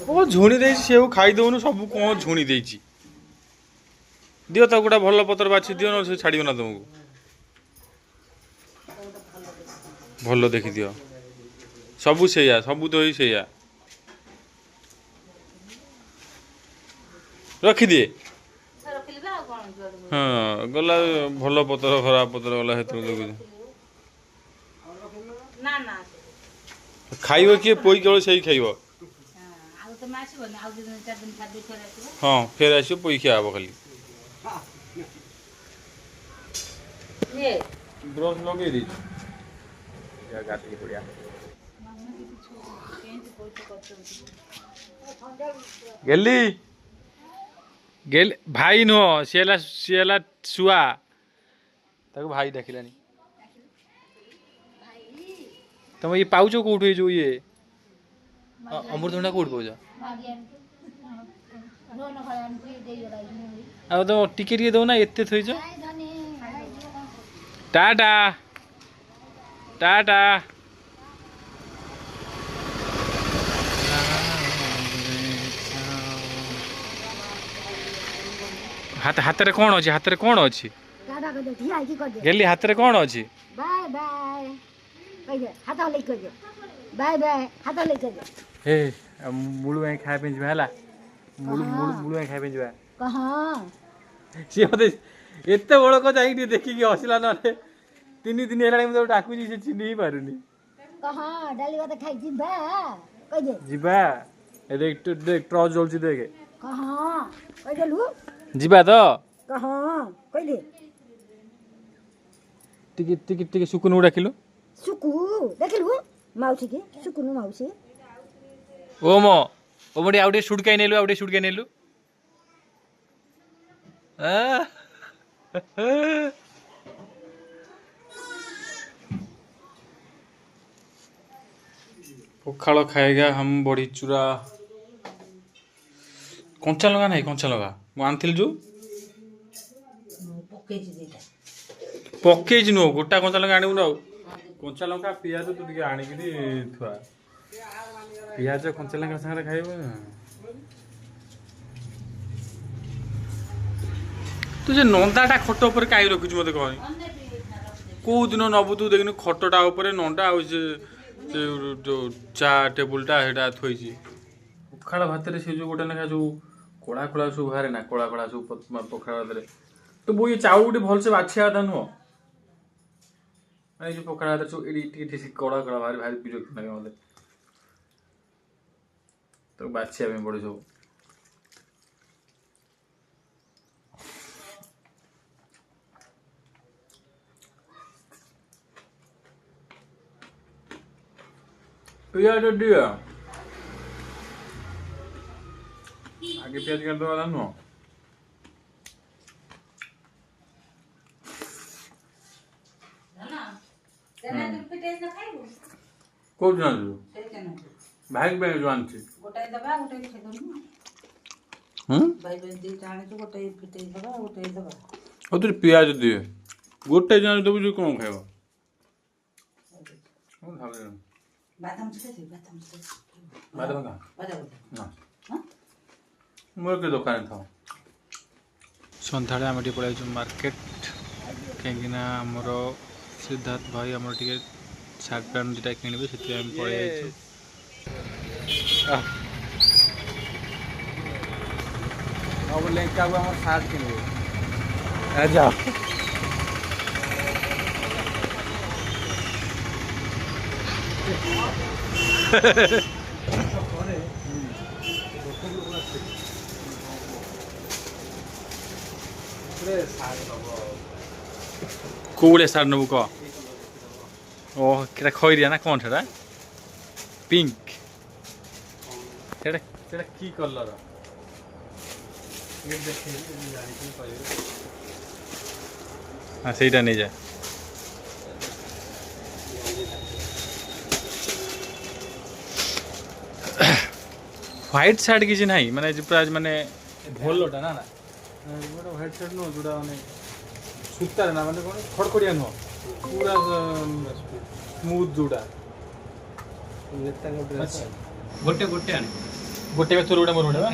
ओ झुणी देछि सेउ खाई दउनु सब को झुणी देछि दियो त गोटा भल पतर बाछि दियो न से छाडियो ना तुमको भल देखि दियो सबु सेया सबु तो ही सेया रखी दिए हाँ गला भल पतर खराब पतर गला हेतु देखु ना ना खाइबो किए पोई केवल सही खाइबो हाँ फेर आसो पोई खिया हबो खाली ब्रश लगे दी या गाती पड़िया गेली गेल भाई नो सिएला सुआ ताको भाई देखिलानी तुम ये पाउच कोठे जो ये अमृतभंडा कोठ पाउच आ तो टिके टिके दो ना एते थइछ टाटा टाटा हाथ हाथ रे कोन अछि हाथ रे कोन अछि दादा को देखिया की कर दे गेली हाथ रे कोन अछि बाय बाय कह दे हाथ ले कर दे बाय बाय हाथ ले कर दे हे मुळु ए खाय पे जला मुळु मुळु मुळु ए खाय पे जवा कहां से मते एते बड़ को जाई देखि कि हसला न रे 3 दिन हेला हम डाकू जी से चिन्ह ही पारुनी कहां डाली बात खाई जिबा कह दे जिबा देख ट्रॉस जलची देखे कहां कह देलु जिबा तो कहां कह दे टिके टिके टिके सुकुन उडा किलो सुकु देखलु माउसी के सुकुनु माउसी ओमो ओमडी आउडे सुडकाई नेलु आ पखाल खाएगा हम बड़ी चूरा कंचा लगा नहीं कंचा लगा मु आनथिल जो पकेज नो गोटा कंचा लगा आनिबु न कंचा लंका पियाज तू टिके आनिकिनी थुआ पियाज कंचा लंका संगे खाइबो तू जे नंदाटा खट ऊपर काई रखुछ मते कहनी को दिन नबु तू देखनी खटटा ऊपर नंदा आ जो चा टेबुलटा हेटा थोइची पखाड़ भात रे से जो गोटा लेखा जो कोड़ा कोड़ा सब बाहर ना कोड़ा कोड़ा सब पखाड़ भात रे तो वो ये चाउल गोटे भल से बाछिया था नुह जो पखाड़ भात सब एडी कोड़ा कोड़ा बाहर भारी विरक्त लगे मते तो बाछिया में पड़े सब पियाज दिया आगे पियाज कर दो नो को जान भाई भाई जान छी गोटाई दबा गोटाई खेदनु भाई बहन दी जाने तो गोटाई पिटाई दबा गोटाई दबा ओ तू पियाज दिए गोटे जान देबु जो कोन खाइबो ओ भाबे बादाम से बादाम का बादाम ना हां मोर के दुकान था संथाळे हम टी पळाइ मार्केट कहिना हमरो सिद्धार्थ भाई हमर टिके शार्ट पैंट दिटा किनबे सेति हम पळाइ अब लेका हम शार्ट किनबे आ जा कोड़े सार नबु क ओ केटा खैरिया ना कोन छडा पिंक सेटा सेटा की कलर ये देखि जानि कि कहयो हां सेटा नै जा व्हाइट शर्ट किसी नहीं माने पूरा माने भोलोटा ना ना गोटे व्हाइट शर्ट नो जोड़ा माने सूता ना माने कोन खड़खड़िया नो पूरा स्मूथ जोड़ा गोटे गोटे आने गोटे बा तोर गोटे मोर गोटे बा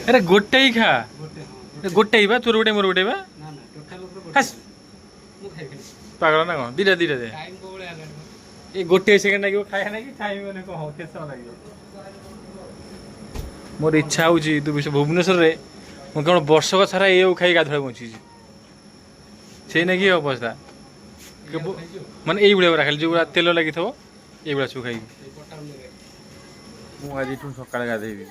अरे गोटे ही खा गोटे ही बा तोर गोटे मोर गोटे बा हस पागल ना कौन दीटा दीटा दे ये गोटे सेकेंड लगे खाया ना कि टाइम मैंने कह केस लगे मोर इच्छा होची तू भुवनेश्वर रे मु कौन वर्षक सारा ये खाई गाधुआ बची से ना कि अवस्था माने यही भाया खाली जो तेल लगी थो ये सब खाई मुझे सका गाधेबी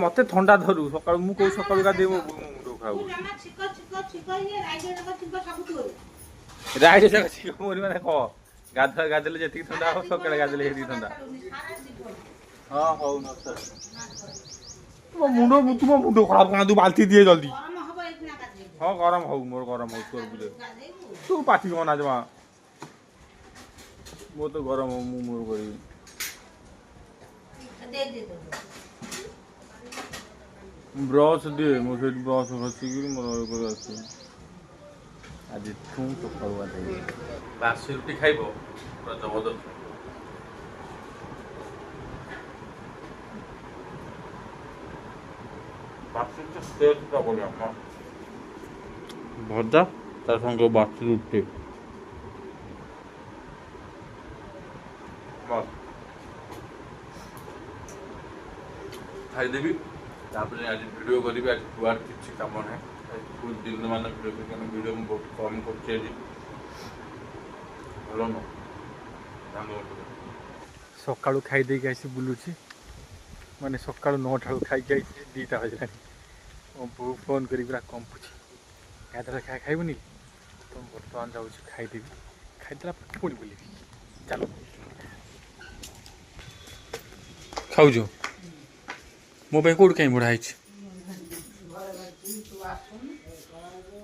मत थंडा धरू सका मुझे सका गाधे मुंड खाऊ राइज मोरी मैंने कह गाधुआ गाधेले जी थंडा हम सका गाधेले ये थंडा हाँ हौ मुंड तुम मुंड खराब कर तू बाल्टी दिए जल्दी हाँ गरम हो मोर गरम हो तोर बुझे तू पाठी कना जमा मो तो गरम हो मु मोर करी ब्रश दे मो से ब्रश घसी कि मोर कर आसी आज तू तो खावा दे बासी रोटी खाइबो पूरा जबरदस्त बासी तो सेट का बोलिया हां भजा तार संगे बासी रुटी खाईदेवी तापर आज वीडियो करी आज कुआर किसी कम ना कुछ दिन मान वीडियो में बहुत कम कर सका खाई देकी आसी बुलूची माने सका 9टा खाई दीटा बजला मो बो फोन कर पूरा कंपुची गाधरा खाए खाइबनी तो बर्तमान जाऊँ खाईदेवी खाईदेला पुणी बुल चलो खाऊ मो कौट कहीं बुढ़ाई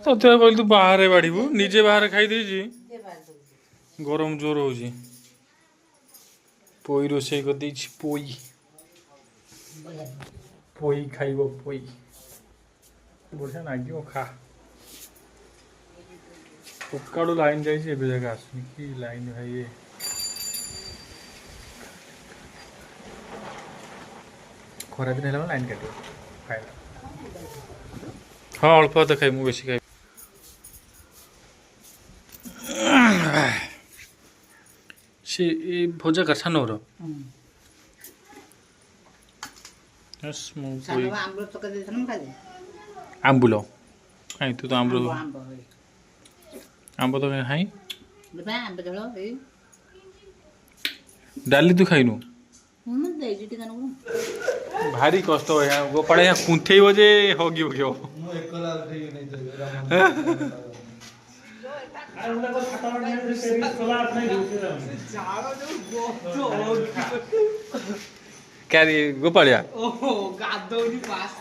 तते कहली तू बाहर बाढ़ू निजे बाहर खाई गरम जोर हो पोई रोसे कर पोई पोई खाइब पोई बढ़िया लगे खा सकालू लाइन जाइए जगह आसुनी कि लाइन भाई ये खरा दिन है लाइन काट खाइला हाँ अल्प तो खाई मुझे बेसी खाई से भजा कर सानोर आंबुल कहीं तू तो आंब आंब तो कहीं डाली तू खाइनु भारी कष्ट हो गोपाल यहाँ कुंथेब जे हगी हगियो क्या गोपालिया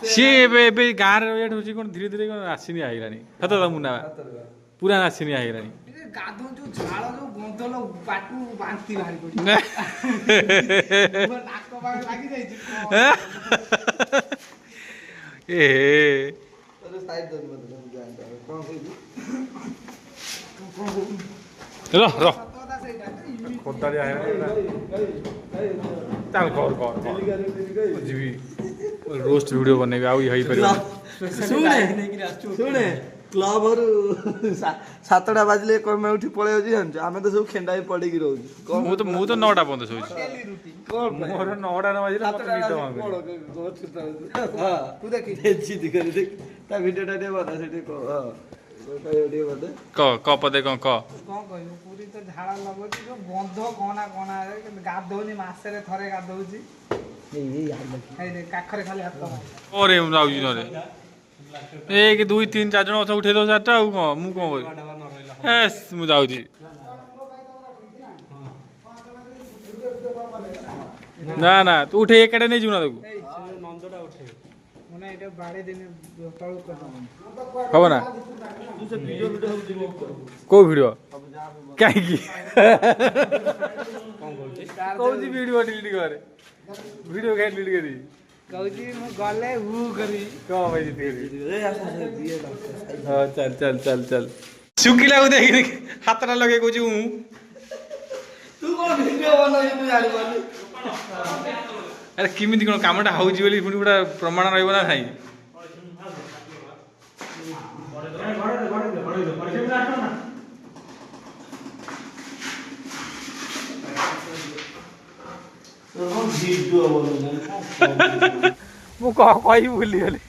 सी गाँव रेट हूँ कौन धीरे धीरे आसनी आईलानी सत मुना पूरा आसनी आईलानी जी रोस्ट वीडियो बने शुणे क्लब सातटा बाजिले मैं उठी पड़े आम तो सब खेंडा पड़ी रोज मु तो 9टा बंद सोच मोर 9टा न बाजिले पदे क पूरी तो झाड़ा लगुच जो गंध कना कना गाधोनी मसरे थरे गाधौची काखरे खाली हाथ अरे जाऊँ न 1 2 3 4 जन अच्छा उठे दो 4टा कौन मु कौन कर जाऊँगी ना ना तू उठे एक नहीं जीवना देखू हम ना कौ वीडियो कहीं कौन वीडियो डिलीट कर वीडियो क्या डिलीट करी कहूची मु गले हु करी को भाई हां चल चल चल चल सुकिला को देख हाथटा लगे कहूची हूं तू कौन वीडियो बनाई मु जानि बोली ଆରେ କେମିତି କ'ଣ କାମଟା ହେଉଛି ବୋଲି ପୁଣି ଗୋଟେ ପ୍ରମାଣ ରହିବ ନା ନାହିଁ। ମୁଁ କ'ଣ କହିବି ଭୁଲିଗଲି।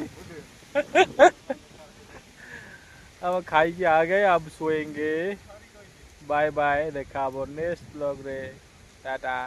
अब खाई आ गए, अब सोएंगे। बाय बाय, देखा नेक्स्ट ब्लॉग रे, टाटा।